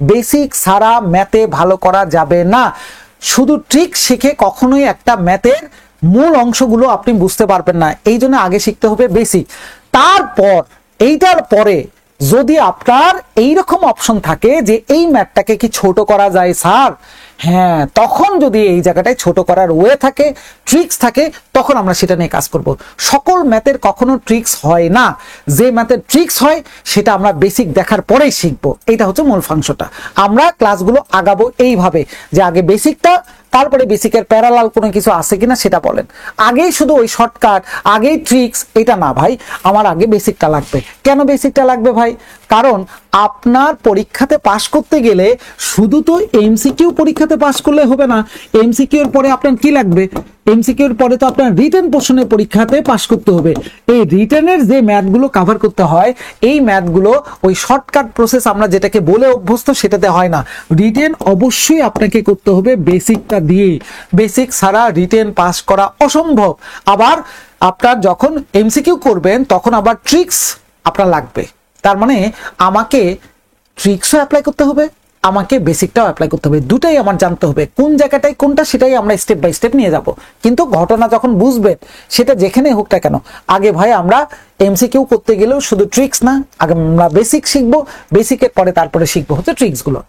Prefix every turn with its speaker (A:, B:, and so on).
A: Basic ছাড়া ম্যাথে ভালো করা যাবে না। শুধু ট্রিক শিখে কখনোই একটা ম্যাথের মূল অংশগুলো আপনি বুঝতে পারবেন না। এই জন্য আগে শিখতে হবে বেসিক। তারপর এইটার পরে যদি আপনার এইরকম অপশন থাকে যে এই ম্যাথটাকে কি ছোট করা যায় স্যার, হ্যাঁ, তখন যদি এই জায়গাটায় ছোট করার ওয়ে থাকে, ট্রিক্স থাকে, তখন আমরা সেটা নিয়ে কাজ করব। সকল ম্যাথের কখনো ট্রিক্স হয় না। যে ম্যাথের ট্রিক্স হয় সেটা আমরা বেসিক দেখার পরেই শিখবো। এটা হচ্ছে মূল ফাংশনটা। আমরা ক্লাসগুলো আগাবো এইভাবে যে আগে বেসিকটা, তারপরে বেসিকের প্যারালাল কোনো কিছু আছে কিনা সেটা বলেন। আগেই শুধু ওই শর্টকাট, আগেই ট্রিক্স, এটা না ভাই, আমার আগে বেসিকটা লাগবে। কেন বেসিকটা লাগবে ভাই? কারণ আপনার পরীক্ষাতে পাশ করতে গেলে শুধু তো এমসিকিউ পরীক্ষাতে পাশ করলে হবে না। এমসিকিউ এর পরে আপনার কি লাগবে? এমসিকিউ এর পরে তো আপনার রিটেন পোর্শনের পরীক্ষাতে পাশ করতে হবে। এই রিটেনের যে ম্যাথগুলো কভার করতে হয়, এই ম্যাথগুলো ওই শর্টকাট প্রসেস আমরা যেটাকে বলে অভ্যস্ত সেটাতে হয় না। রিটেন অবশ্যই আপনাকে করতে হবে বেসিকটা দিয়ে। বেসিক ছাড়া রিটেন পাস করা অসম্ভব। আবার আপনার যখন এমসিকিউ করবেন তখন আবার ট্রিক্স আপনার লাগবে। তার মানে আমাকে ট্রিক্সও অ্যাপ্লাই করতে হবে, আমাকে বেসিকটাও অ্যাপ্লাই করতে হবে। দুটাই আমার জানতে হবে। কোন জায়গাটায় কোনটা সেটাই আমরা স্টেপ বাই স্টেপ নিয়ে যাব। কিন্তু ঘটনা যখন বুঝবেন, সেটা যেখানে হোক না কেন, আগে ভাই আমরা এমসিকিউ করতে গেলেও শুধু ট্রিক্স না, আগে আমরা বেসিক শিখবো, বেসিকের পরে তারপরে শিখবো হচ্ছে ট্রিক্সগুলো।